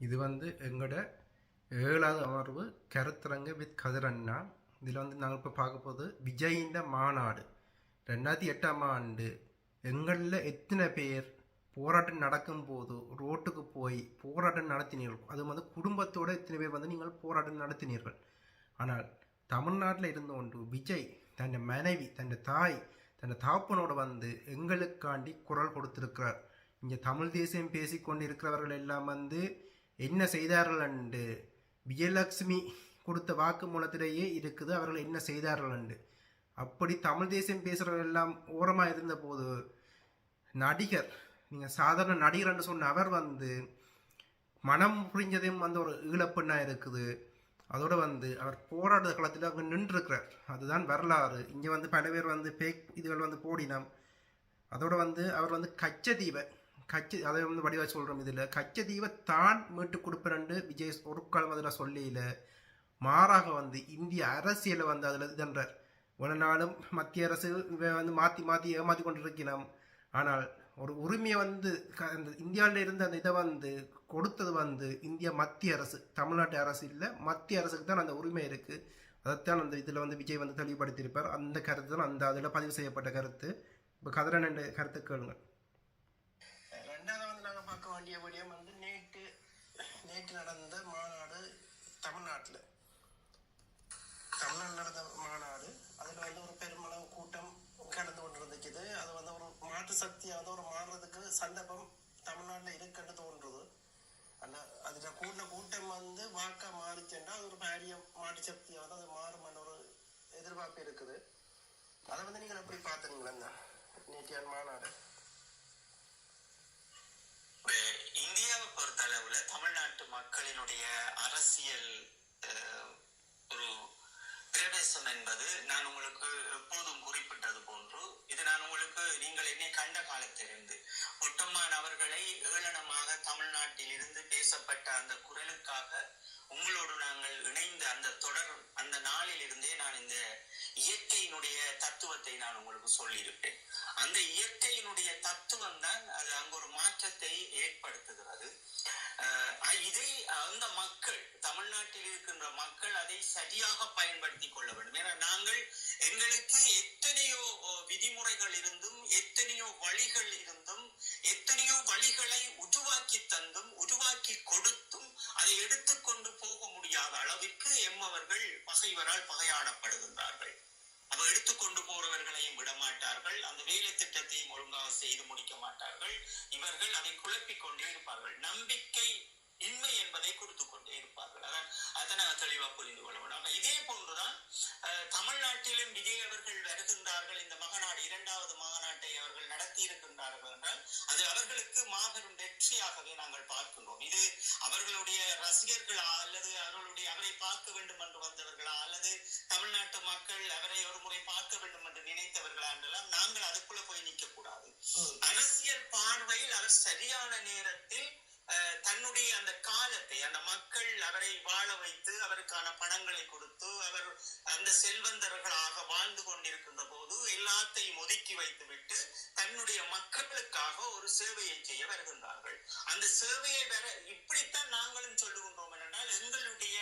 இது எங்களோட 7வது அமர்வு கருத்தரங்கு வித் கதிரண்ணா. இதில் நாங்கள் இப்போ பார்க்க போது விஜயின் மாநாடு 2008ஆம் ஆண்டு எங்களில் எத்தனை பேர் போராட்டம் நடக்கும் போது ரோட்டுக்கு போய் போராட்டம் நடத்தினீர்கள், அது குடும்பத்தோடு எத்தனை பேர் நீங்கள் போராட்டம் நடத்தினீர்கள். ஆனால் தமிழ்நாட்டில் இருந்து கொண்டு விஜய் தன் மனைவி, தன் தாய், தன் தாப்பனோடு எங்களுக்காண்டி குரல் கொடுத்திருக்கிறார். இங்கே தமிழ் தேசியம் பேசிக்கொண்டு இருக்கிறவர்கள் எல்லாம் என்ன செய்தார்கள் என்று விஜயலட்சுமி கொடுத்த வாக்குமூலத்திலேயே இருக்குது அவர்கள் என்ன செய்தார்கள் என்று. அப்படி தமிழ் தேசியம் பேசுகிறவர்கள் எல்லாம் ஓரமாக இருந்த போது நடிகர், நீங்கள் சாதாரண நடிகர் என்று சொன்ன அவர் மனம் புரிஞ்சதையும் ஒரு ஈழப்பெண்ணாக இருக்குது. அதோட அவர் போராட்ட காலத்தில் அங்கே நின்றுருக்கிறார். அதுதான் வரலாறு. இங்கே பல பேர் பேக் இதுகள் போடினோம். அதோட அவர் கச்சதீவை அதை வடிவாக சொல்கிறோம். இதில் கச்சதீவை தான் மீட்டு கொடுப்பேன்னு விஜய் ஒரு காலம் அதில் சொல்லியில, மாறாக இந்திய அரசியலை அதில் இதுன்றார். ஒரு நாளும் மத்திய அரசு மாற்றி மாற்றி ஏமாற்றி கொண்டு இருக்கிறோம். ஆனால் ஒரு உரிமையை இந்தியாவில் இருந்த அந்த இதை கொடுத்தது இந்திய மத்திய அரசு, தமிழ்நாட்டு அரசு இல்லை, மத்திய அரசுக்கு தான் அந்த உரிமை இருக்குது. அதைத்தான் இதில் விஜய் தெளிவுபடுத்தியிருப்பார். அந்த கருத்து தான் அதில் பதிவு செய்யப்பட்ட கருத்து. இப்போ கதிரன் என்ற கருத்தை கேளுங்க. ரெண்டாவது நாங்கள் பார்க்க வேண்டிய விடயம் நேற்று நடந்த மாநாடு தமிழ்நாட்டில் நடந்த மாநாடு. அதில் ஒரு பெருமளவு கூட்டம் கடந்து கொண்டு இருந்துச்சுது. அது ஒரு மாற்று சக்தியாக ஒரு மாறுறதுக்கு சந்தர்ப்பம் தமிழ்நாட்டில் இருக்குன்னு தோன்றுது. ஆனால் அதில் கூட்டம் வாக்கா மாறிச்சுன்னா அது ஒரு பெரிய மாற்று சக்தியாக அது மாறும் ஒரு எதிர்பார்ப்பு இருக்குது. அதை நீங்கள் எப்படி பார்த்துனீங்களா நேற்றைய மாநாடு? இந்தியாவை பொறுத்தளவுல தமிழ்நாட்டு மக்களினுடைய அரசியல் ஒரு பிரவேசம் என்பது நான் உங்களுக்கு எப்போதும் குறிப்பிட்டது போன்று, இது நான் உங்களுக்கு நீங்கள் என்னை கண்ட காலத்திலிருந்து ஒட்டம்மான் அவர்களை ஏளனமாக தமிழ்நாட்டில் இருந்து பேசப்பட்ட அந்த குரலுக்காக உங்களோடு நாங்கள் இணைந்த அந்த தொடர் அந்த நாளில் இருந்தே நான் இந்த இயற்கையினுடைய தத்துவத்தை நான் உங்களுக்கு சொல்லியிருப்பேன். அந்த இயற்கையினுடைய தத்துவம் தான் அது அங்கு ஒரு மாற்றத்தை ஏற்படுத்துகிறது. இதை அந்த மக்கள், தமிழ்நாட்டில் இருக்கின்ற மக்கள் அதை சரியாக பயன்படுத்தி கொள்ள வேண்டும். ஏன்னா நாங்கள் எங்களுக்கு எத்தனையோ விதிமுறைகள் இருந்தும் எத்தனையோ வழிகள் இருந்தும் எத்தனையோ வழிகளை உருவாக்கி தந்தும் உருவாக்கி கொடுத்தும் அதை எடுத்துக்கொண்டு போக முடியாத அளவிற்கு எம்மவர்கள் பகைவரால் பகையாடப்படுகின்றார்கள். அவ எடுத்துக்கொண்டு போறவர்களையும் விடமாட்டார்கள், அந்த வேலை திட்டத்தையும் ஒழுங்காக செய்து முடிக்க மாட்டார்கள். இவர்கள் அதை குழப்பிக் கொண்டே இருப்பார்கள். நம்பிக்கை இன்மை என்பதை கொடுத்து கொண்டே இருப்பார்கள். அதை நாங்கள் தெளிவாக புரிந்து கொள்ள வேண்டும். இதே போன்றுதான் தமிழ்நாட்டிலும் விஜய் அவர்கள் வருகின்றார்கள். இந்த மகநாடு 2வது மகநாட்டை அவர்கள் நடத்தி இருக்கின்றார்கள் என்றால் அது அவர்களுக்கு மாபெரும் வெற்றியாகவே நாங்கள் பார்க்கின்றோம். இது அவர்களுடைய ரசிகர்களா அல்லது அவரை பார்க்க வேண்டும் என்று வந்தவர்களா அல்லது தமிழ்நாட்டு மக்கள் அவரை ஒரு முறை பார்க்க வேண்டும் என்று நினைத்தவர்களா என்றெல்லாம் நாங்கள் அதுக்குள்ள போய் நிற்க கூடாது. அரசியல் பார்வையில் அவர் சரியான நேரத்தில் தன்னுடைய அந்த காலத்தை அந்த மக்கள் அவரை வாழ வைத்து அவருக்கான பணங்களை கொடுத்து அவர் அந்த செல்வந்தர்களாக வாழ்ந்து கொண்டிருக்கின்ற போது எல்லாத்தையும் ஒதுக்கி வைத்து விட்டு தன்னுடைய மக்களுக்காக ஒரு சேவையை செய்ய வருகின்றார்கள். அந்த சேவையை இப்படித்தான் நாங்களும் சொல்லுகின்றோம். என்றால் எங்களுடைய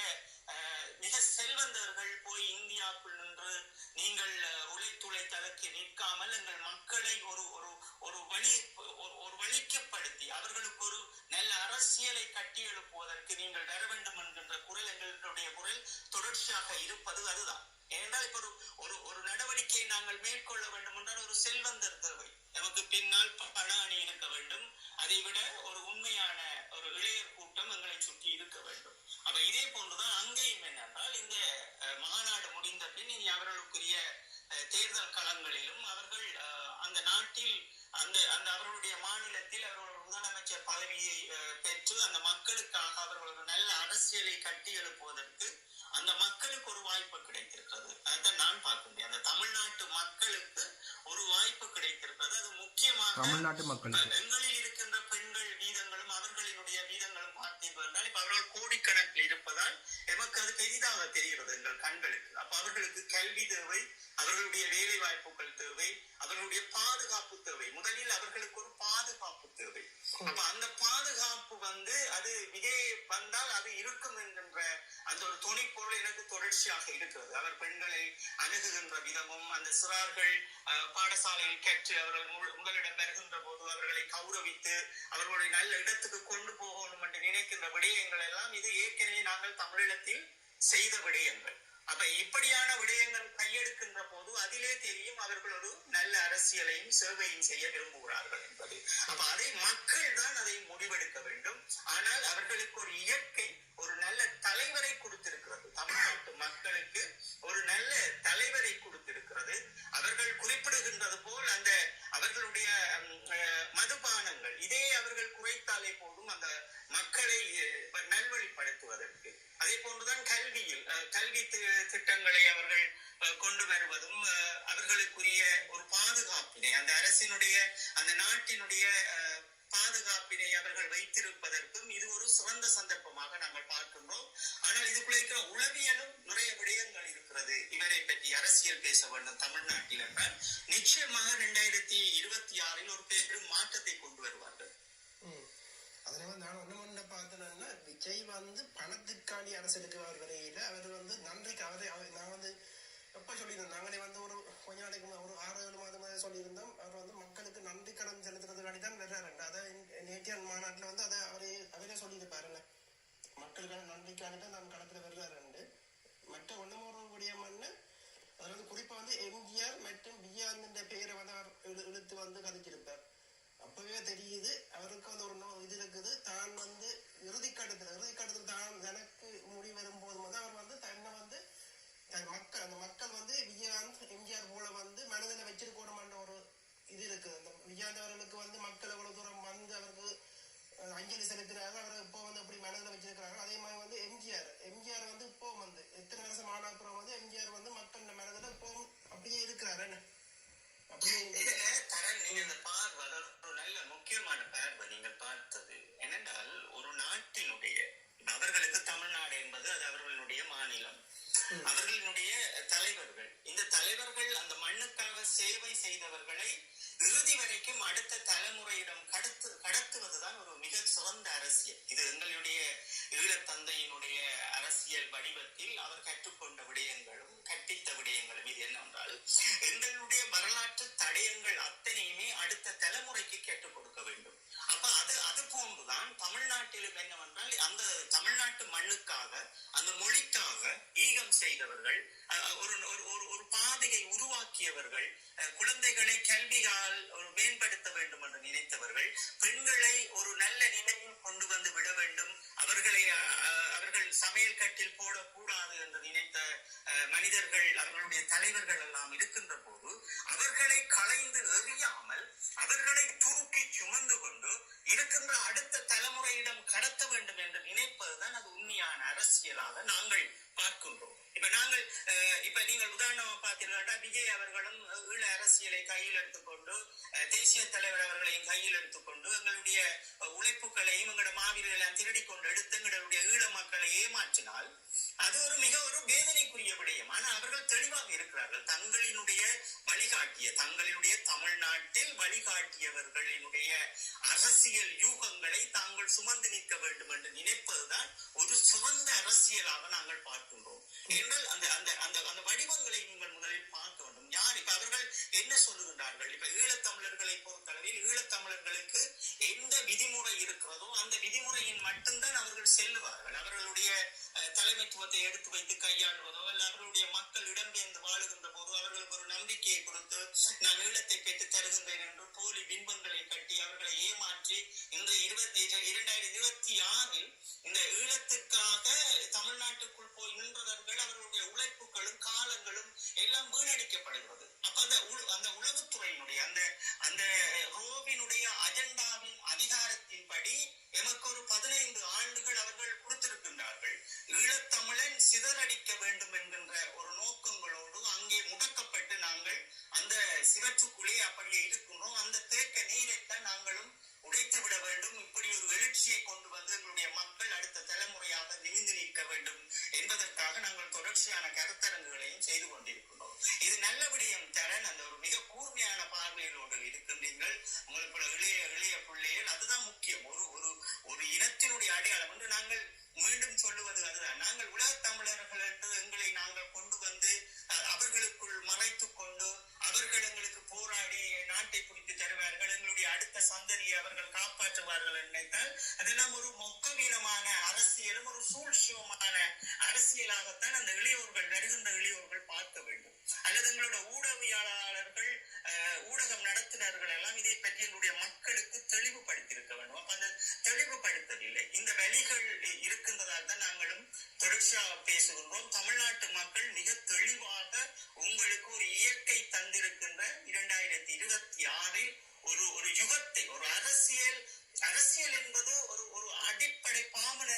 மிக செல்வந்தர்கள் போய் இந்தியாவுக்குள் நின்று நீங்கள் உழைத்துழைத்ததற்கு நிற்காமல் எங்கள் மக்களை ஒரு வழிக்கப்படுத்தி அவர்களுக்கு ஒரு நல்ல அரசியலை கட்டி எழுப்புவதற்கு நீங்கள் வர வேண்டும் என்கின்ற குரல் எங்களுடைய குரல் தொடர்ச்சியாக இருப்பது அதுதான். ஏனென்றால் இப்ப ஒரு நடவடிக்கையை நாங்கள் மேற்கொள்ள வேண்டும் என்றால் ஒரு செல்வந்தர் தேவை, நமக்கு பின்னால் பண அணி இருக்க வேண்டும், அதை விட ஒரு உண்மையான ஒரு இளையர் கூட்டம் எங்களை சுற்றி இருக்க வேண்டும். அப்ப இதே போன்றுதான் அங்கேயும் என்னென்றால் இந்த மாநாடு முடிந்த பின் இனி அவர்களுக்குரிய தேர்தல் களங்களிலும் அவர்கள் அந்த நாட்டில் அந்த அவர்களுடைய மாநிலத்தில் அவர்கள் முதலமைச்சர் பதவியை பெற்று அந்த மக்களுக்காக அவர்கள் ஒரு நல்ல அரசியலை கட்டி எழுப்புவதற்கு அந்த மக்களுக்கு ஒரு வாய்ப்பு கிடைத்திருக்கிறது. அதான் நான் பார்க்க அந்த தமிழ்நாட்டு மக்களுக்கு ஒரு வாய்ப்பு கிடைத்திருக்கிறது. அது முக்கியமாக தமிழ்நாட்டு மக்கள் எங்களில் இருக்கின்ற பெண்கள் வீதங்களும் அவர்களினுடைய வீதங்களும் பார்த்தீர்கள் என்றால் இப்ப அவர்கள் கோடிக்கணக்கில் இருப்பதால் எமக்கு அது பெரிதாக தெரிகிறது எங்கள் கண்களுக்கு. அப்ப அவர்களுக்கு கல்வி தேவை, அவர்களுடைய வேலை வாய்ப்புகள் தேவை, அவர்களுடைய பாதுகாப்பு தேவை. முதலில் அவர்களுக்கு ஒரு பாதுகாப்பு தேவை. அப்ப அந்த பாதுகாப்பு அது விஜய் வந்தால் அது இருக்கும் என்கின்ற அந்த ஒரு துணைப்பொருள் எனக்கு தொடர்ச்சியாக இருக்கிறது. அவர் பெண்களை அணுகுகின்ற விதமும், அந்த சிறார்கள் பாடசாலையில் கற்று அவர்கள் முதலிடம் வருகின்ற போது அவர்களை கௌரவித்து அவர்களுடைய நல்ல இடத்துக்கு கொண்டு போகணும் என்று நினைக்கின்ற விடயங்கள் எல்லாம் இது ஏற்கனவே நாங்கள் தமிழீழத்தில் செய்த விடயங்கள். அப்ப இப்படியான விடயங்கள் கையெடுக்கின்ற போது அதிலே தெரியும் அவர்கள் ஒரு நல்ல அரசியலையும் சேவையும் செய்ய விரும்புகிறார்கள் என்பது. அப்ப அதை மக்கள் தான் அதை முடிவெடுக்க வேண்டும். ஆனால் அவர்களுக்கு ஒரு இயற்கை ஒரு நல்ல தலைவரை கொடுத்திருக்கிறது. தமிழ்நாட்டு மக்களுக்கு ஒரு நல்ல தலைவரை கொடுத்திருக்கிறது. அவர்கள் குறிப்பிடுகின்றது போல் அந்த அவர்களுடைய மதுபானங்கள் இதே அவர்கள் குறைத்தாலே போதும் அந்த மக்களை நல்வழிப்படுத்துவதற்கு. அதே போன்றுதான் கல்வியில் கல்வி திட்டங்களை அவர்கள் கொண்டு வருவதும் அவர்களுக்குரிய ஒரு பாதுகாப்பினை அந்த அரசினுடைய அந்த நாட்டினுடைய பாதுகாப்பினை அவர்கள் வைத்திருப்பதற்கும் இது ஒரு சிறந்த சந்தர்ப்பமாக நாங்கள் பார்க்கின்றோம். ஆனால் இதுக்குள்ள இருக்கிற உளவியலும் நிறைய விடயங்கள் இருக்கிறது. இவரை பற்றி அரசியல் பேச வேண்டும் தமிழ்நாட்டில் என்றால் நிச்சயமாக 2026 ஒரு பெரும் மாற்றத்தை கொண்டு வருவார்கள். அதுல நான் ஒண்ணு பார்த்தேன்னா விஜய் பணத்துக்காண்டி அரசியலுக்கு அவர் வரையில அவர் நன்றிக்கு நான் எப்ப சொல்லியிருந்தோம் நாங்களே ஒரு கொஞ்ச நாளைக்கு ஒரு 6-7 மாதமாக சொல்லியிருந்தோம். அவர் மக்களுக்கு நன்றி கடன் செலுத்துறதுக்காண்டி தான் வர்றாரு. அதை நேற்றைய மாநாட்டில் அதை அவரே சொல்லியிருப்பாருல்ல, மக்களுக்கான நன்றிக்காண்டி தான் நான் களத்துல வர்றாரு. மற்ற ஒண்ணும் ஒரு விடயம்னு அதில் குறிப்பா எம்ஜிஆர் மற்றும் பிஆர் பெயரை அவர் இழுத்து கதைச்சிருப்பார். அப்பவே தெரியுது அவருக்கு ஒரு இது இருக்குது. தான் இறுதிக்கட்டத்தில் தான் எனக்கு முடி வரும்போது அவர் தன்னை மக்கள் அந்த மக்கள் விஜயகாந்த் எம்ஜிஆர் போல மனதில் வச்சிருக்கணும்ன்ற ஒரு இது இருக்கு. அந்த விஜயகாந்த் அவர்களுக்கு மக்கள் எவ்வளவு தூரம் அவருக்கு அஞ்சலி செலுத்துறாங்க, அவர் இப்போ அப்படி மனதில் வச்சிருக்கிறாங்க. அதே மாதிரி எம்ஜிஆர் இப்போ எத்தனை வருஷம் ஆன அப்புறம் எம்ஜிஆர் மக்கள் மனதில் இப்போ அப்படியே இருக்கிறாரு. நல்ல முக்கியமான பார்வை நீங்கள் பார்த்தது என்னென்றால் ஒரு நாட்டினுடைய அவர்களுக்கு தமிழ்நாடு என்பது அது அவர்களுடைய மாநிலம், அவர்களுடைய தலைவர்கள். இந்த தலைவர்கள் அந்த மண்ணுக்காக சேவை செய்தவர்களை இறுதி வரைக்கும் அடுத்த தலைமுறையிடம் கடத்துவதுதான் ஒரு மிக சிறந்த அரசியல். இது எங்களுடைய ஈழத்தந்தையினுடைய அரசியல் வடிவத்தில் அவர் கற்றுக்கொண்ட விடயங்களும் கற்பித்த விடயங்களும். இது என்னவென்றால் எங்களுடைய வரலாற்று தடயங்கள் அத்தனையுமே அடுத்த தலைமுறைக்கு கேட்டுக் கொடுக்க வேண்டும். அப்ப அது போன்றுதான் தமிழ்நாட்டிலும் என்னவென்றால் அந்த தமிழ்நாட்டு மண்ணுக்காக அந்த மொழிக்காக ஈகம் செய்தவர்கள், ஒரு பாதையை உருவாக்கியவர்கள், குழந்தைகளை கல்வியால் ஒரு மேம்படுத்த வேண்டும் என்று நினைத்தவர்கள், பெண்களை ஒரு நல்ல நிலையில் கொண்டு விட வேண்டும், அவர்கள் சமையல் கட்டில் போடக்கூடாது என்று நினைத்த மனிதர்கள் அவர்களுடைய தலைவர்கள் எல்லாம் இருக்கின்ற போது அவர்களை களைந்து எறியாமல் அவர்களை தூக்கி சுமந்து கொண்டு இருக்கின்ற அடுத்த தலைமுறையிடம் கடத்த வேண்டும் என்று நினைப்பதுதான் அது உண்மையான அரசியலாக நாங்கள் பார்க்கின்றோம். இப்ப நீங்கள் உதாரணமா பார்த்தீங்கன்னா விஜய் அவர்களும் ஈழ அரசியலை கையில் எடுத்துக்கொண்டு தேசிய தலைவர் அவர்களையும் கையில் எடுத்துக்கொண்டு எங்களுடைய உழைப்புகளையும் எங்களுடைய மாவீரர்களையும் திருடி கொண்டு எடுத்து எங்களுடைய ஈழ மக்களை ஏமாற்றினால் அது ஒரு வேதனைக்குரிய விடயம். ஆனால் அவர்கள் தெளிவாக இருக்கிறார்கள். தங்களினுடைய தங்களுடைய தமிழ்நாட்டில் வழிகாட்டியவர்களினுடைய அரசியல் யூகங்களை தாங்கள் சுமந்து நிற்க வேண்டும் என்று நினைப்பதுதான் ஒரு சுமந்த அரசியலாக நாங்கள் பார்க்கின்றோம். என்றால் அந்த வடிவங்களை நீங்கள் முதலில் பார்க்க வேண்டும். யார் இப்ப அவர்கள் என்ன சொல்லுகின்றார்கள்? இப்ப ஈழத்தமிழர்களை பொறுத்தளவில் ஈழத்தமிழர்களுக்கு எந்த விதிமுறை இருக்கிறதோ அந்த விதிமுறையின் மட்டும்தான் அவர்கள் செல்லுவார்கள். அவர்களுடைய தலைமைத்துவத்தை எடுத்து வைத்து கையாளுவதோ அல்ல அவர்களுடைய மக்கள் இடம்பெயர்ந்து வாழுகின்ற போது அவர்களுக்கு ஒரு நம்பிக்கையை கொடுத்து நான் ஈழத்தை பெற்று தருகின்றேன் என்று போலி பிம்பங்களை கட்டி அவர்களை ஏமாற்றி இன்று 2026 இந்த ஈழத்திற்காக தமிழ்நாட்டுக்குள் போய் நின்றவர்கள் அவர்களுடைய உழைப்புகளும் காலங்களும் எல்லாம் வீணடிக்கப்படுகிறது. அப்ப அந்த உளவுத்துறையினுடைய அந்த ரோவினுடைய அஜெண்டாவின் அதிகாரத்தின்படி எமக்கு ஒரு 15 ஆண்டுகள் அவர்கள் கொடுத்திருக்கின்றார்கள். ஈழத்தமிழன் சிதறடிக்க வேண்டும் என்கின்ற ஒரு நோக்கங்களோடு அங்கே முடக்கப்பட்டு நாங்கள் அந்த சிவற்றுக்குள்ளே அப்படியே இருக்கின்றோம். அந்த தேக்க நீரைத்தான் நாங்களும் உடைத்து விட வேண்டும். இப்படி ஒரு எழுச்சியை கொண்டு எங்களுடைய மக்கள் அடுத்த தலைமுறையாக நிமிந்து நிற்க வேண்டும் என்பதற்காக நாங்கள் தொடர்ச்சியான கருத்தரங்குகளையும் செய்து கொண்டிருக்கின்றோம். இது நல்ல பக்கவீனமான அரசியலும் ஒரு சூழ்ச்சியமான அரசியலாகத்தான் அந்த இளையோர்கள், வருகின்ற இளையோர்கள் பார்க்க வேண்டும். அல்லது எங்களோட ஊடகவியலாளர்கள், ஊடகம் நடத்தினர்கள் எல்லாம் இதை பற்றி எங்களுடைய மக்களுக்கு தெளிவுபடுத்தியிருக்க வேண்டும். அப்ப அந்த தெளிவுபடுத்தவில்லை. இந்த வழிகள் இருக்கின்றதால் தான் நாங்களும் தொடர்ச்சியாக பேசுகின்றோம். தமிழ்நாட்டு மக்கள் மிக தெளிவாக உங்களுக்கு ஒரு இயற்கை தந்திருக்கின்ற 2026 ஒரு யுகத்தை, ஒரு அரசியல் என்பது ஒரு அடிப்படை பாமர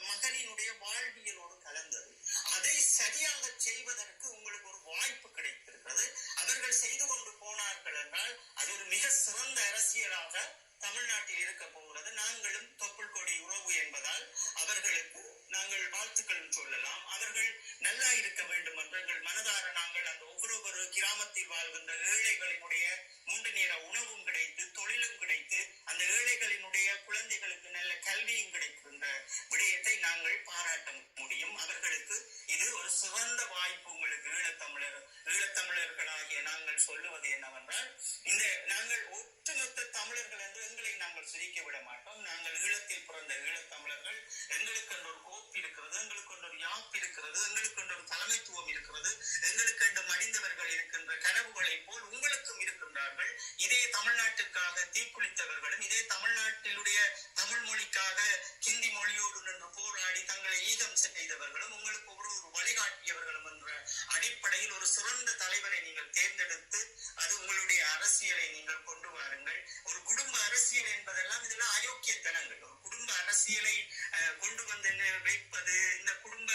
மகனினுடைய வாழ்வியலோடு கலந்தது. அதை சரியாக செய்வதற்கு உங்களுக்கு ஒரு வாய்ப்பு கிடைத்திருக்கிறது. அவர்கள் செய்து கொண்டு போனார்கள் என்றால் அது ஒரு மிக சிறந்த அரசியலாக தமிழ்நாட்டில் இருக்க போகிறது. நாங்களும் தொப்புள் கொடி உறவு என்பதால் அவர்களுக்கு நாங்கள் வாழ்த்துக்கள் சொல்லலாம். அவர்கள் நல்லா இருக்க வேண்டும் என்று எங்கள் மனதார நாங்கள் அந்த ஒவ்வொரு கிராமத்தில் வாழ்கின்ற ஏழைகளினுடைய 3 நேர உணவும் கிடைத்து, தொழிலும் கிடைத்து, அந்த ஏழைகளினுடைய குழந்தைகளுக்கு நல்ல கல்வியும் கிடைக்கின்ற விடயத்தை நாங்கள் பாராட்ட முடியும். அவர்களுக்கு இது ஒரு சிறந்த வாய்ப்பு. உங்களுக்கு ஈழத்தமிழர்களாகிய நாங்கள் சொல்லுவது என்னவென்றால், நாங்கள் ஒட்டுமொத்த தமிழர்கள் என்று எங்களை நாங்கள் சிரிக்க விட மாட்டோம். நாங்கள் ஈழத்தில் பிறந்த ஈழத்தமிழர்கள். எங்களுக்கு ஒரு கோப்பு இருக்கிறது, எங்களுக்கு ஒரு யாப் இருக்கிறது, எங்களுக்கு ஒரு தலைமைத்துவம் இருக்கிறது, எங்களுக்கு மடிந்தவர்கள் இருக்கின்ற கனவுகளை போல் உங்களுக்கும் இருக்கின்றார்கள். இதே தமிழ்நாட்டுக்காக தீக்குளித்தவர்களும், இதே தமிழ்நாட்டிலுடைய தமிழ் மொழிக்காக ஹிந்தி மொழியோடு நின்று போராடி தங்களை ஈகம் செய்தவர்களும், உங்களுக்கு ஒரு வழிகாட்டியவர்களும் என்ற அடிப்படையில் ஒரு சிறந்த தலைவரை நீங்கள் தேர்ந்தெடுத்து அது உங்களுடைய அரசியலை நீங்கள் கொண்டு வாருங்கள். ஒரு குடும்ப அரசியல் என்பதெல்லாம் இதெல்லாம் அயோக்கியத்தனங்கள். ஒரு குடும்ப அரசியலை கொண்டு வந்து வைப்பது, இந்த குடும்ப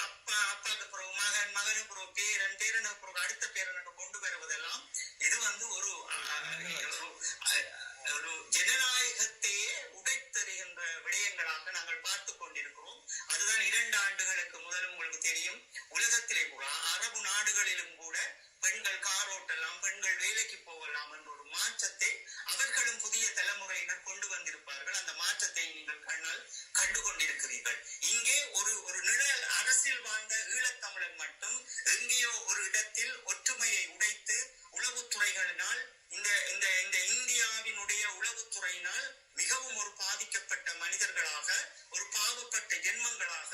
அப்பாவுக்கு பிறகு மகன், மகனுக்கு பிறகு பேரன், பேரனுக்கு பிறகு அடுத்த பேரனுக்கு கொண்டு வருவதெல்லாம் இது ஒரு ஜனநாயகத்தையே உடைத்தறிகின்ற விடயங்களாக நாங்கள் பார்த்து கொண்டிருக்கிறோம். அதுதான் 2 ஆண்டுகளுக்கு முதல் உங்களுக்கு தெரியும், உலகத்திலே கூட அரபு நாடுகளிலும் கூட பெண்கள் கார் ஓட்டலாம், பெண்கள் வேலைக்கு போகலாம் என்ற ஒரு மாற்றத்தை அவர்களும் புதிய தலைமுறையினர் கொண்டு வந்திருப்பார்கள். அந்த மாற்றத்தை நீங்கள் கண்ணால் கண்டு கொண்டிருக்கிறீர்கள். இங்கே ஒரு நிழல் அரசியல் வாழ்ந்த ஈழத்தமிழன் மட்டும் எங்கேயோ ஒரு இடத்தில் ஒற்றுமையை உடைத்து உளவுத்துறைகளினால் இந்த இந்தியாவினுடைய உளவுத்துறையினால் மிகவும் ஒரு பாதிக்கப்பட்ட மனிதர்களாக, ஒரு பாவப்பட்ட ஜென்மங்களாக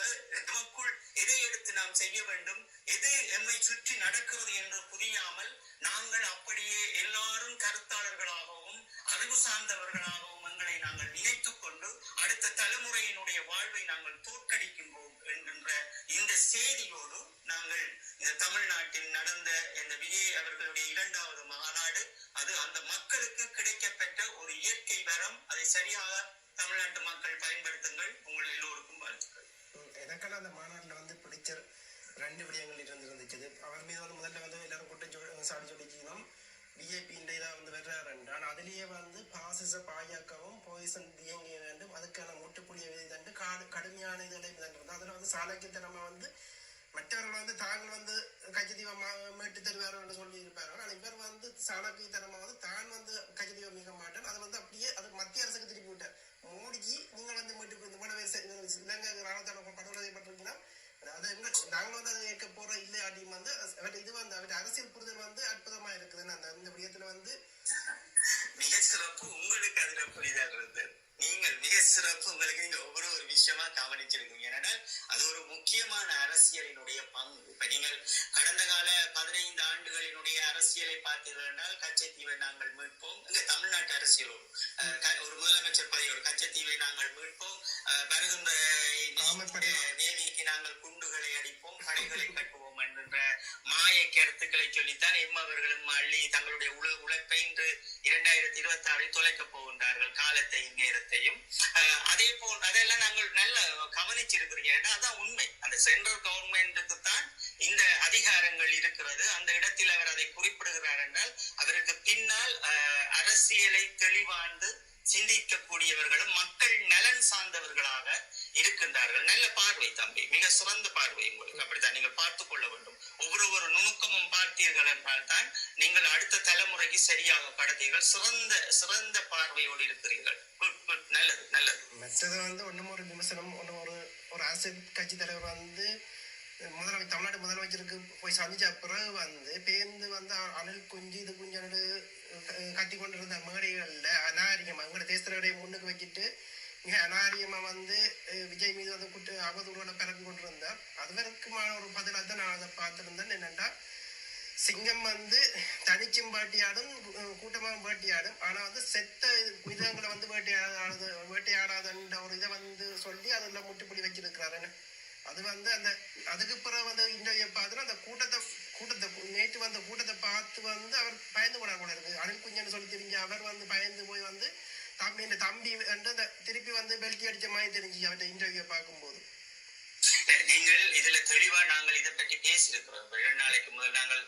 நமக்குள் எதை எடுத்து நாம் செய்ய வேண்டும், எது எம்மை சுற்றி நடக்கிறது என்று புரியாமல் நாங்கள் அப்படியே எல்லாரும் கருத்தாளர்களாகவும் அறிவு சார்ந்தவர்களாகவும் எங்களை நாங்கள் நினைத்துக் கொண்டு அடுத்த தலைமுறையினுடைய வாழ்வை நாங்கள் தோற்கடிக்கின்றோம் என்கின்ற இந்த செய்தியோடு நாங்கள் இந்த தமிழ்நாட்டில் நடந்த இந்த விஜய் அவர்களுடைய 2வது மாநாடு, அது அந்த மக்களுக்கு கிடைக்கப்பட்ட ஒரு இயற்கை வரம். அதை சரியாக தமிழ்நாட்டு மக்கள் பயன்படுத்துங்கள். உங்கள் எல்லோருக்கும் வாழ்த்துக்கள். எனக்கெல்லாம் அந்த மாநாட்டில் பிடிச்ச 2 விடயங்கள் இருந்துச்சு. அவர் மீது முதல்ல எல்லாரும் குற்றம் சாடி சொல்லிக்கணும். பிஜேபி இதாக வர்றாருண்டு. ஆனால் அதுலேயே பாசிச பாஜகவும் போயிசன் இயங்கிய வேண்டும், அதுக்கான முட்டுப்புள்ளிய விதி கடுமையான இதில் இருந்தது. அதில் சாணக்கியத்தனமாக மற்றவர்கள் தாங்கள் கட்சித்தீவம் மீட்டு தருவார்கள் என்று சொல்லி இருப்பார்கள். ஆனால் இவர் சாணக்கியத்தனமாக தான் கட்சித்தீவம் மிக மாட்டேன், அதை அப்படியே அது மத்திய அரசுக்கு திருப்பி விட்டார். மோடிஜி நீங்கள் மீட்டு இலங்கை ராணுவத்தான படுகொலை பட்டிருக்கீங்கன்னா அது நாங்கள் அதை ஏற்க போற இல்லை அப்படின்னு இது அவருடைய அரசியல் புரிதல் அற்புதமா இருக்குதுன்னு அந்த விடயத்துல மிக சிறப்பு. உங்களுக்கு அதுல புரிதல் இருந்தது. நீங்கள் மிக சிறப்பு. உங்களுக்கு நீங்க ஒவ்வொரு விஷயமா கவனிச்சிருக்கீங்க. ஏன்னா அது ஒரு முக்கியமான அரசியலினுடைய பங்கு. இப்ப நீங்கள் கடந்த கால 15 ஆண்டுகளினுடைய அரசியலை பார்த்தீர்கள் என்றால், கச்சத்தீவை நாங்கள் மீட்போம், இங்க தமிழ்நாட்டு அரசியலோடு ஒரு முதலமைச்சர் பதவியோடு கச்சத்தீவை நாங்கள் மீட்போம், வருகின்ற நேவிக்கு நாங்கள் குண்டுகளை அடிப்போம், கடைகளை கட்டுவோம் என்கின்ற மாய கருத்துக்களை சொல்லித்தான் அவர்களும் அள்ளி தங்களுடைய உழைப்பை இன்று 2026 தொலைக்கப் போகின்றார்கள், காலத்தையும் நேரத்தையும். அதே போல் அதெல்லாம் நாங்கள் நல்ல கவனிச்சிருக்கிறீங்க. ஏன்னா அதான் உண்மை. அந்த சென்ட்ரல் கவர்மெண்ட்டுக்கு தான் இந்த அதிகாரங்கள் இருக்கிறது. அந்த இடத்தில் அவர் அதை குறிப்பிடுகிறார் என்றால் அவருக்கு பின்னால் அரசியலை தெளிவாண்டு சிந்திக்கக்கூடியவர்களும் மக்கள் நலன் சார்ந்தவர்களாக இருக்கின்றார்கள். நல்ல பார்வை தம்பி, மிக சிறந்த பார்வை உங்களுக்கு. அப்படித்தான் நீங்கள் பார்த்துக் கொள்ள வேண்டும். ஒவ்வொரு நுணுக்கமும் பார்த்தீர்கள் என்றால் தான் நீங்கள் அடுத்த தலைமுறைக்கு சரியாக கடத்தீர்கள். சிறந்த பார்வையோடு இருக்கிறீர்கள். நல்லது நல்லது. மற்றது ஒன்றும் ஒரு விமர்சனம், ஒரு அரசியல் கட்சி தலைவர் தமிழ்நாடு முதலமைச்சருக்கு போய் சந்திச்ச பிறகு பேருந்து அணில் குஞ்சு இது குஞ்சு கட்டி கொண்டிருந்த மேடைகள்ல அநாகரிகமா எங்களோட தேசத்தினுடைய முன்னுக்கு வச்சுட்டு மிக அநாரியமா வந்து விஜய் மீது வந்து அவதூறுகளை பிறகு கொண்டிருந்தார். அதுவரைக்குமான ஒரு பதிலாக தான் நான் அதை பார்த்திருந்தேன். என்னென்னா, சிங்கம் வந்து தனிச்சும் வேட்டையாடும், கூட்டமாக வேட்டையாடும். ஆனா வந்து செத்த மிருகங்களை வந்து வேட்டையாடாதுன்ற ஒரு இதை வந்து சொல்லி அதெல்லாம் முட்டுப்புள்ளி வச்சிருக்கிறாரு. அது வந்து அந்த அதுக்கு பிறகு வந்து இன்டர்வியூ பார்த்துட்டு அந்த கூட்டத்தை நேற்று வந்த கூட்டத்தை பார்த்து வந்து அவர் பயந்து போனா கூட இருக்கு. அணில் குஞ்சன்னு சொல்லி தெரிஞ்ச அவர் வந்து பயந்து போய் வந்து தம்பி வந்து அந்த திருப்பி வந்து பெல்ட்டி அடிச்ச மாதிரி தெரிஞ்சு அவர்கிட்ட இன்டர்வியூ பார்க்கும்போது. நீங்கள் இதுல தெளிவா நாங்கள் இதை பற்றி பேசியிருக்கிறோம். 2 நாளைக்கு முதல் நாங்கள்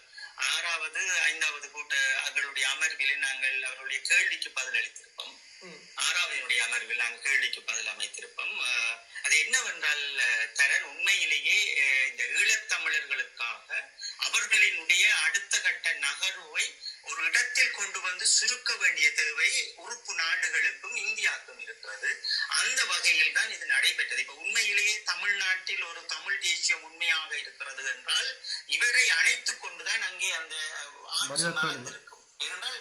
6வது 5வது கூட்ட அவர்களுடைய அமர்வில் நாங்கள் அவருடைய கேள்விக்கு பதில் அளித்திருப்போம். 6வது அமர்வில் நாங்கள் கேள்விக்கு பதில் அமைத்திருப்போம். அது என்னவென்றால் தரன் உண்மையிலேயே இந்த ஈழத்தமிழர்களுக்காக அவர்களினுடைய அடுத்த கட்ட நகர்வை ஒரு இடத்தில் கொண்டு வந்து சுருக்க வேண்டிய தேவை உறுப்பு நாடுகளுக்கும் இந்தியாவுக்கும் இருக்கிறது. அந்த வகையில் தான் இது நடைபெற்றது. இப்ப உண்மையிலேயே தமிழ்நாட்டில் ஒரு தமிழ் தேசியம் உண்மையாக இருக்கிறது என்றால் இவரை அணைத்துக் கொண்டுதான் அங்கே அந்த ஆட்சி நடந்திருக்கும். ஏனென்றால்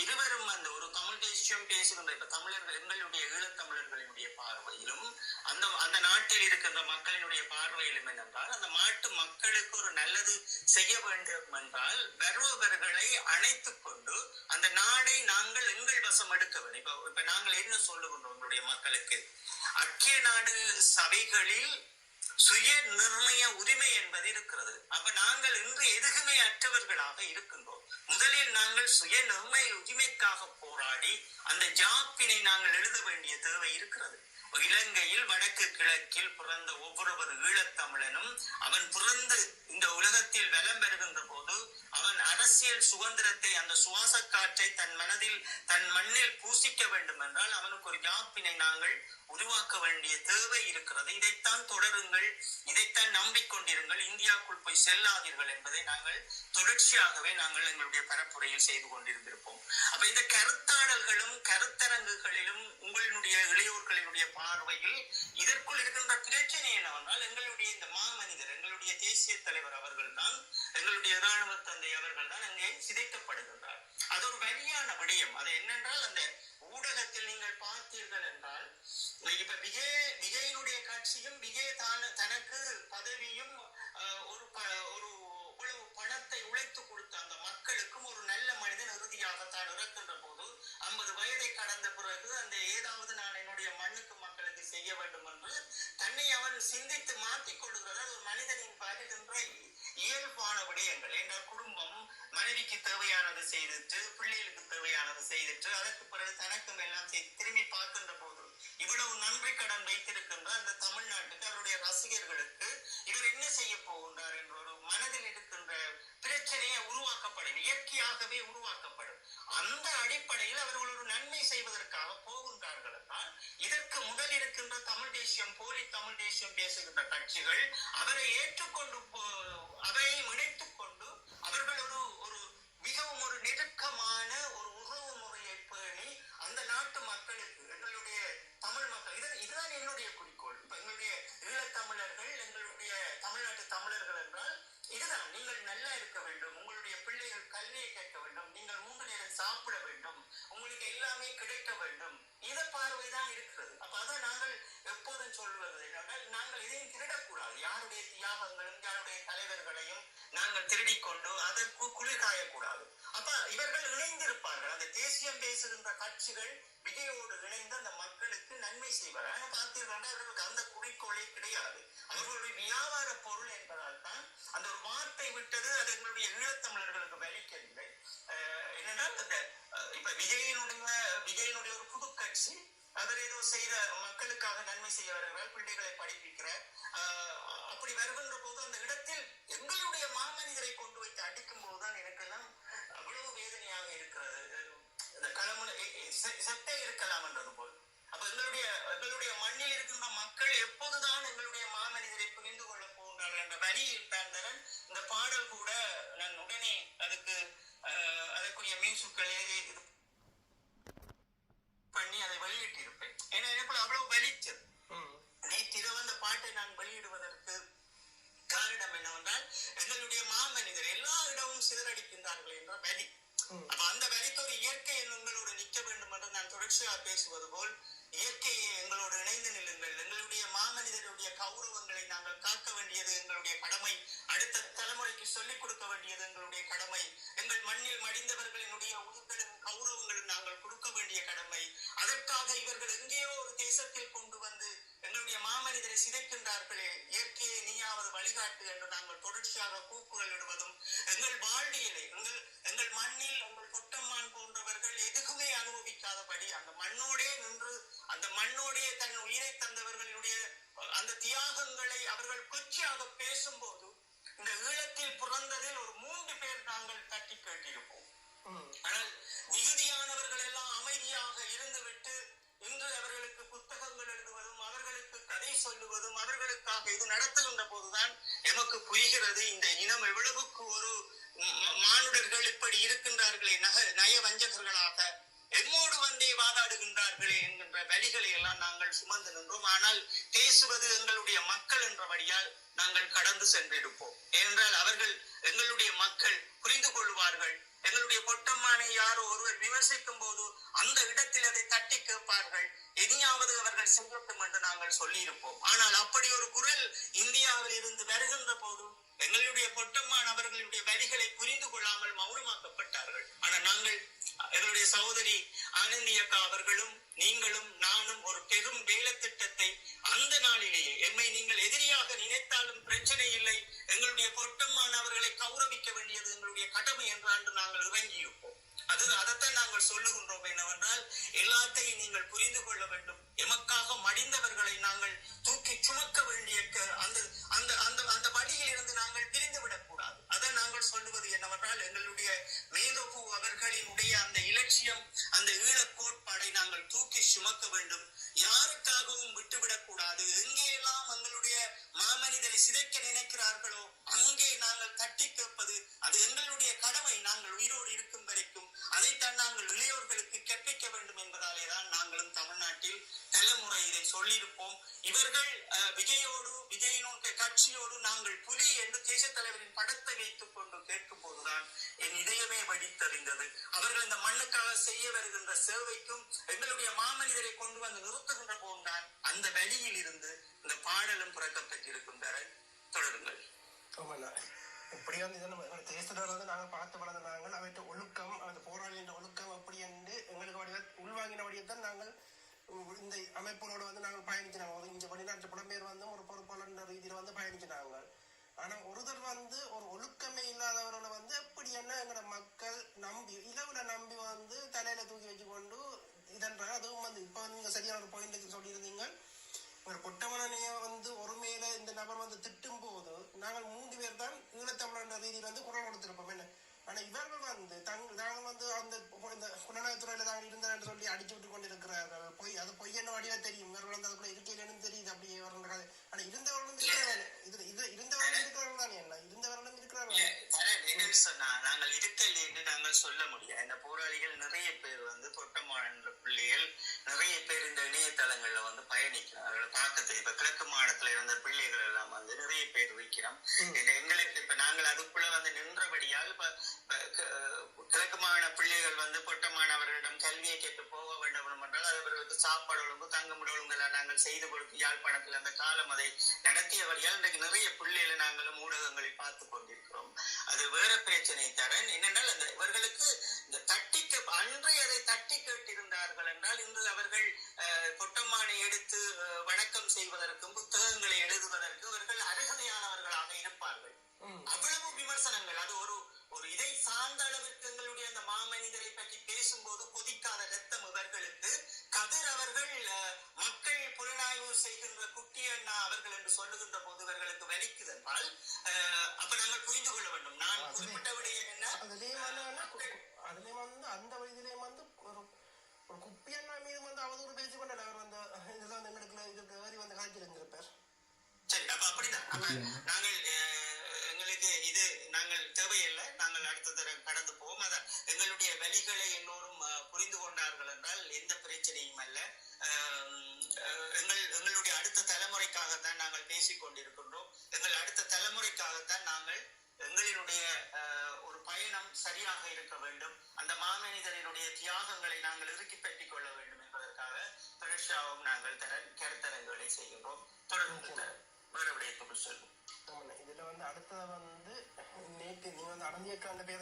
இருவரும் அந்த ஒரு தமிழ் தேசியம் பேசுகின்ற இப்ப தமிழர்கள் எங்களுடைய ஈழத்தமிழர்களினுடைய பார்வையிலும் அந்த நாட்டில் இருக்கின்ற மக்களினுடைய பார்வையிலும் என்னென்றால் அந்த நாட்டு மக்களுக்கு ஒரு நல்லது செய்ய வேண்டும் என்றால் வருபவர்களை அணைத்துக் கொண்டு அந்த நாடை நாங்கள் எங்கள் வசம் எடுக்க வேண்டும். இப்ப நாங்கள் என்ன சொல்லுகின்றோம் உங்களுடைய மக்களுக்கு, ஐக்கிய நாடு சபைகளில் சுய நிர்ணய உரிமை என்பது இருக்கிறது. அப்ப நாங்கள் இன்று எதுவுமே அற்றவர்களாக இருக்கின்றோம். முதலில் நாங்கள் சுய நிர்ணய உரிமைக்காக போராடி அந்த ஜாப்பினை நாங்கள் எழுத வேண்டிய தேவை இருக்கிறது. இலங்கையில் வடக்கு கிழக்கில் பிறந்த ஒவ்வொரு ஈழத்தமிழனும் அவன் பிறந்து இந்த உலகத்தில் வலம் பெறுகின்ற போது அவன் அரசியல் சுதந்திரத்தை அந்த சுவாச காற்றை தன் மனதில் தன் மண்ணில் பூசிக்க வேண்டும் என்றால் அவனுக்கு ஒரு ஜாப்பினை நாங்கள் உருவாக்க வேண்டிய தேவை இருக்கிறது. இதைத்தான் தொடருங்கள், இதைத்தான் நம்பிக்கொண்டிருங்கள், இந்தியாவுக்குள் போய் செல்லாதீர்கள் என்பதை நாங்கள் தொடர்ச்சியாகவே நாங்கள் எங்களுடைய பரப்புரையில் செய்து கொண்டிருந்திருப்போம். அப்ப இந்த கருத்தாடல்களும் கருத்தரங்குகளிலும் உங்களுடைய இளையோர்களினுடைய பார்வையில் இதற்குள் இருக்கின்ற பிரச்சனை என்னவென்றால் எங்களுடைய இந்த மாமனிதர் எங்களுடைய தேசிய தலைவர் அவர்கள் தான் எங்களுடைய இராணுவ தந்தை அவர்கள் தான் அங்கே சிதைக்கப்படுகின்றார். அது ஒரு வலியான விடயம். அது என்னென்றால் அந்த ஊடகத்தில் நீங்கள் பார்த்தீர்கள் என்றால் இப்ப விஜயனுடைய கட்சியும் விஜய் தனக்கு பதவியும் ஒரு பணத்தை உழைத்து கொடுத்த அந்த மக்களுக்கும் ஒரு நல்ல மனிதன் இறுதியாக தான் இறக்கின்ற போது 50 வயதை கடந்த பிறகு அந்த ஏதாவது நான் என்னுடைய மண்ணுக்கு மக்களுக்கு செய்ய வேண்டும் என்று தன்னை அவன் சிந்தித்து மாற்றிக் கொள்ளுகிறது. ஒரு மனிதனின் வருகின்ற இயல்பான விடயங்கள் என்றால் குடும்பம் மனைவிக்கு தேவையானது செய்துட்டு பிள்ளைகளுக்கு தேவையானது செய்துட்டு அதற்கு பிறகு தனக்கும் எல்லாம் திரும்பி பார்க்கின்ற போது இவ்வளவு நன்றி கடன் வைத்திருக்கின்ற அந்த தமிழ்நாட்டுக்கு அவருடைய ரசிகர்களுக்கு இவர் என்ன செய்ய போகின்றார் என்ற ஒரு மனதில் இருக்கின்ற பிரச்சனையை உருவாக்கப்படும், இயற்கையாகவே உருவாக்கப்படும். அந்த அடிப்படையில் அவர்கள் ஒரு நன்மை செய்வதற்காக போகின்றார்கள் என்றால் இதற்கு முதல் இருக்கின்ற தமிழ் தேசியம் போலி தமிழ் தேசியம் பேசுகின்ற கட்சிகள் அவரை ஏற்றுக்கொண்டு அவரை இணைத்துக் கொண்டு அவர்கள் ஒரு மிகவும் ஒரு நெருக்கமான ஒரு உறவு முறையை பேணி அந்த நாட்டு மக்களுக்கு எங்களுடைய தமிழ் மக்கள் இதுதான் என்னுடைய குறிக்கோள். இப்ப எங்களுடைய ஈழத்தமிழர்கள் எங்களுடைய தமிழ்நாட்டு தமிழர்கள் என்றால் இதுதான், நீங்கள் நல்லா இருக்க வேண்டும், உங்களுடைய பிள்ளைகள் கல்வியை கேட்க வேண்டும், நீங்கள் 3 நேரம் சாப்பிட வேண்டும், உங்களுக்கு எல்லாமே கிடைக்க வேண்டும். இத பார்வைதான் இருக்கிறது. அப்ப அதான் நாங்கள் எப்போதும் சொல்வது என்னென்றால் நாங்கள் இதையும் திருடக்கூடாது. யாருடைய தியாகங்களும் யாருடைய தலைவர்களையும் நாங்கள் திருடிக்கொண்டு அதற்கு குளிர்காயக்கூடாது. அப்ப இவர்கள் இணைந்திருப்பார்கள். அந்த தேசியம் பேசுகின்ற கட்சிகள் விஜயோடு இணைந்து அந்த மக்களுக்கு நன்மை செய்வார். ஆனா பார்த்தீங்கன்னா அவர்களுக்கு அந்த குறிக்கோளே கிடையாது. அவர்களுடைய வியாபார பொருள் என்பதால் தான் அந்த ஒரு வார்த்தை விட்டது. அது எங்களுடைய ஈழத்தமிழர்களுக்கு வலிக்கவில்லை. என்னென்றால் அந்த இப்ப விஜயனுடைய ஒரு புது கட்சி அவர் ஏதோ செய்த மக்களுக்காக நன்மை செய்ய வருகிறார், பிள்ளைகளை படிப்பிக்கிற அப்படி வருகின்ற போது அந்த இடத்தில் எங்களுடைய மாமனிதரை கொண்டு வைத்து அடிக்கும் போதுதான் எனக்கெல்லாம் அவ்வளவு வேதனையாக இருக்கிறது. இந்த களமுனை செட்டே இருக்கலாம் என்றது போல். அப்ப எங்களுடைய மண்ணில் இருக்கின்ற மக்கள் எப்போதுதான் எங்களுடைய மாமனிதரை புரிந்து கொள்ள போகின்றார்கள் என்ற வரியில் தான் தரன் இந்த பாடல் கூட நான் உடனே அதற்குரிய மியூசிக்களை இது பண்ணி அதை வெளியிட்டிருப்பேன். ஏன்னா எனக்குள்ள அவ்வளவு வலிச்சது. நேற்று அந்த பாட்டை நான் வெளியிடுவதற்கு காரணம் என்னவென்றால் எங்களுடைய மாமனிதர் எல்லா இடமும் சிதறடிக்கின்றார்கள் என்ற வலி. அப்ப அந்த வலிக்கு ஒரு இயற்கை எங்களோடு நிற்க வேண்டும் என்று நான் தொடர்ச்சியாக பேசுவது போல் இயற்கையை எங்களோடு இணைந்து நில்லுங்கள். எங்களுடைய மாமனிதருடைய கௌரவங்களை நாங்கள் காக்க வேண்டியது எங்களுடைய கடமை. அடுத்த தலைமுறைக்கு சொல்லிக் கொடுக்க வேண்டியது எங்களுடைய கடமை. எங்கள் மண்ணில் மடிந்தவர்களினுடைய உயிர்களும் கௌரவங்களும் நாங்கள் கொடுக்க வேண்டிய கடமை. அதற்காக இவர்கள் எங்கேயோ ஒரு தேசத்தில் கொண்டு வந்து எங்களுடைய மாமனிதரை சிதைக்கின்றார்களே, இயற்கையை நீயாவது வழிகாட்டு என்று நாங்கள் தொடர்ச்சியாக கூக்குரல் இடுவதும், எங்கள் வாழ்வியலை எங்கள் மண்ணில் எங்கள் கொட்டம்மான் போன்றவர்கள் எதுக்குமே அனுபவிக்காதபடி அந்த மண்ணோடே நின்று அந்த மண்ணோடே தன் உயிரை தந்தவர்களுடைய அந்த தியாகங்களை அவர்கள் கொச்சியாக பேசும்போது இந்த ஈழத்தில் பிறந்ததில் ஒரு 3 பேர் நாங்கள் தட்டி கேட்டிருப்போம். ஆனால் மிகுதியானவர்கள் எல்லாம் அமைதியாக இருந்துவிட்டு இன்று அவர்களுக்கு புத்தகங்கள் எழுதுவதும் அவர்களுக்கு கதை சொல்லுவதும் அவர்களுக்காக இது நடத்துகின்ற போதுதான் எமக்கு புரிகிறது இந்த இனம் எவ்வளவுக்கு ஒரு மானுடர்கள் இப்படி இருக்கின்றார்களே, நய வஞ்சகர்களாக எம்மோடு வந்தே வாதாடுகின்றார்களே என்கின்ற வழிகளை எல்லாம் நாங்கள் சுமந்து நின்றோம். ஆனால் பேசுவது எங்களுடைய மக்கள் என்றபடியால் நாங்கள் கடந்து சென்றிருப்போம். ஏனென்றால் அவர்கள் எங்களுடைய மக்கள் புரிந்து கொள்வார்கள். எங்களுடைய பொட்டம்மானை யாரோ ஒருவர் விமர்சிக்கும் போது அந்த இடத்தில் அதை தட்டி கேட்பார்கள். எதையாவது அவர்கள் செய்யட்டும் என்று நாங்கள் சொல்லியிருப்போம். ஆனால் அப்படி ஒரு குரல் இந்தியாவில் இருந்து வருகின்ற போது எங்களுடைய பொட்டம்மான் அவர்களுடைய வரிகளை புரிந்து கொள்ளாமல் மௌனமாக்கப்பட்டார்கள். ஆனால் நாங்கள் எங்களுடைய சகோதரி ஆனந்தி அக்கா அவர்களும் நீங்களும் நானும் ஒரு பெரும் வேலை திட்டத்தை அந்த நாளிலேயே, எம்மை நீங்கள் எதிரியாக நினைத்தாலும் பிரச்சனை இல்லை, எங்களுடைய பொட்டம்மான் அவர்களை கௌரவிக்க வேண்டியது எங்களுடைய கடமை என்றாண்டு நாங்கள் இறங்கியிருப்போம். அதைத்தான் நாங்கள் சொல்லுகின்றோம். என்னவென்றால் எல்லாத்தையும் நீங்கள் புரிந்து கொள்ள வேண்டும். எமக்காக மடிந்தவர்களை நாங்கள் தூக்கி சுமக்க வேண்டிய அந்த வழியில் இருந்து நாங்கள் பிரிந்துவிடக் கூடாது. அதை நாங்கள் சொல்லுவது என்னவென்றால் எங்களுடைய மேதகு அவர்களினுடைய அந்த இலட்சியம், அந்த ஈழக் கோட்பாடை நாங்கள் தூக்கி சுமக்க வேண்டும். யாருக்காகவும் விட்டுவிடக் கூடாது. எங்கெல்லாம் எங்களுடைய மாமனிதரை சிதைக்க நினைக்கிறார்களோ அங்கே நாங்கள் தட்டி கேட்பது அது எங்களுடைய கடமை. நாங்கள் உயிரோடு இருக்கும் வரைக்கும் அதைத்தான் நாங்கள் இளையோர்களுக்கு கற்பிக்க வேண்டும் என்பதாலே தான் நாங்களும் தமிழ்நாட்டில் தலைமுறை இதை சொல்லியிருப்போம். இவர்கள் விஜயினுடைய கட்சியோடு நாங்கள் புலி என்று தேச தலைவரின் படத்தை வைத்துக் கொண்டு கேட்கும் போதுதான் என் இதயமே வடித்தறிந்தது. அவர்கள் இந்த மண்ணுக்காக செய்ய வருகின்ற சேவைக்கும் எங்களுடைய மாமனிதரை கொண்டு வந்து நிறுத்துகின்ற போதுதான் அந்த வழியில் இருந்து இந்த பாடலும் பிறக்கப்பட்டிருக்கும். தொடருங்கள். இப்படி வந்து இதை தேசத்தில் வந்து நாங்கள் பார்த்து வளர்ந்த நாங்கள் அவற்றை ஒழுக்கம், அந்த போராளியின் ஒழுக்கம் எப்படி என்று எங்களுக்கு உள்வாங்கின வழியத்தான் நாங்கள் இந்த அமைப்புகளோடு வந்து நாங்கள் பயணிச்சினாங்க. இங்கே வெளிநாட்டு புலம்பெயர் வந்து ஒரு பொறுப்பாளர் ரீதியில் வந்து பயணிச்சினாங்க. ஆனால் ஒருத்தர் வந்து ஒரு ஒழுக்கமே இல்லாதவர்களை வந்து எப்படி என்ன எங்களோட மக்கள் நம்பி இலவுல நம்பி வந்து தலையில தூக்கி வச்சு கொண்டு இதன்றாங்க. அதுவும் வந்து இப்போ நீங்கள் சரியான ஒரு பாயிண்ட் சொல்லியிருந்தீங்க. ஒரு பொட்டமனையை வந்து ஒரு மேல இந்த நபர் வந்து திட்டும் போது நாங்கள் 3 பேர் தான் ஈழத்தமிழர் ரீதியில் வந்து குரல் கொடுத்திருப்போம். என்ன ஆனா இவர்கள் வந்து நாங்கள் வந்து அந்த குணநலத்துறையில தாங்கள் இருந்தார் என்று சொல்லி அடிச்சு விட்டு கொண்டு இருக்கிறார்கள். அது பொய்யன்னு வடிவா தெரியும். இவர்கள் வந்து அதுக்குள்ள இருக்கலன்னு தெரியுது. அப்படியே வர்றது. ஆனா இருந்தவர்களும் இருக்கிறார்கள். இருந்தவர்களும் இருக்கிறார்கள் தானே. என்ன இருந்தவர்களும் இருக்கிறார்கள். நாங்கள் இருக்கல என்று நாங்கள் சொல்ல முடியாது. இந்த போராளிகள் நிறைய பேர் வந்து பொட்டமான பிள்ளைகள் நிறைய பேர் இந்த இணையதளங்கள்ல வந்து பயணிக்கிறார்கள். பார்க்க இப்ப கிழக்கு மாநிலத்துல இருந்த பிள்ளைகள் எல்லாம் வந்து நிறைய பேர் இருக்கிறோம். எங்களுக்கு இப்ப நாங்கள் அதுக்குள்ள வந்து நின்றபடியால் கிழக்கு மாநில பிள்ளைகள் வந்து பொட்டமானவர்களிடம் கல்வியை கேட்டு போக வேண்டும் என்றால் அவர்களுக்கு சாப்பாடு ஒழுங்கு தங்குமிட ஒழுங்கெல்லாம் நாங்கள் செய்து கொடுத்து யாழ்ப்பாணத்தில் அந்த காலம் அதை நடத்தியவரையால் இன்றைக்கு நிறைய பிள்ளைகளை நாங்களும் ஊடகங்களை பார்த்து கொண்டிருக்கிறோம். அது வேற பிரச்சனை தரன் என்னென்றால் அந்த இவர்களுக்கு இந்த அன்றை அதை தட்டி கேட்டிருந்தார்கள் என்றால் இன்று அவர்கள் பொட்டம்மானை எடுத்து வணக்கம் செய்வதற்கும் புத்தகங்களை எழுதுவதற்கு அவர்கள் அருகதையானவர்களாக இருப்பார்கள். அவ்வளவு விமர்சனங்கள். அது ஒரு இதை சார்ந்த அளவிற்கு எங்களுடைய அந்த மாமனிதரை பற்றி பேசும்போது கொதிக்காத ரத்தம் இவர்களுக்கு. கதிர் அவர்கள் மக்கள் புலனாய்வு செய்கின்ற குட்டி அண்ணா அவர்கள் என்று சொல்லுகின்ற போது இவர்களுக்கு வலிக்குது என்றால் அப்ப நாங்கள் புரிந்து கொள்ள வேண்டும். நான் குறிப்பிட்ட விடயம் என்ன, அதுல வந்து அந்த வயதிலே வந்து ஒரு குப்பி அண்ணா மீது வந்து அவதூறு பேசி கொண்டார். அவர் வந்து இதுல வந்து எங்களுக்கு ஏறி வந்து காய்ச்சிருந்திருப்பார். சரி, அப்ப அப்படிதான். நாங்கள் எங்களுக்கு இது நாங்கள் தேவையில்லை. நாங்கள் அடுத்த தடவை கடந்து போவோம். அத எங்களுடைய வழிகளை எல்லோரும் புரிந்து கொண்டார்கள் என்றால் எந்த பிரச்சனையும் அல்ல. எங்களுடைய அடுத்த தலைமுறைக்காகத்தான் நாங்கள் பேசிக் கொண்டிருக்கின்றோம். எங்கள் அடுத்த தலைமுறைக்காகத்தான் நாங்கள் எங்களினுடைய ஒரு பயணம் சரியாக இருக்க வேண்டும். அந்த மாமனிதரினுடைய தியாகங்களை நாங்கள் இறுக்கி பெற்றிக் கொள்ள வேண்டும் என்பதற்காக தொடர்ச்சியாக மறந்துட்டேன். வேற விடயத்துக்கு சொல்லு. இதுல வந்து அடுத்தது வந்து நேற்று நீ வந்து அடந்தியக்காண்ட பேரை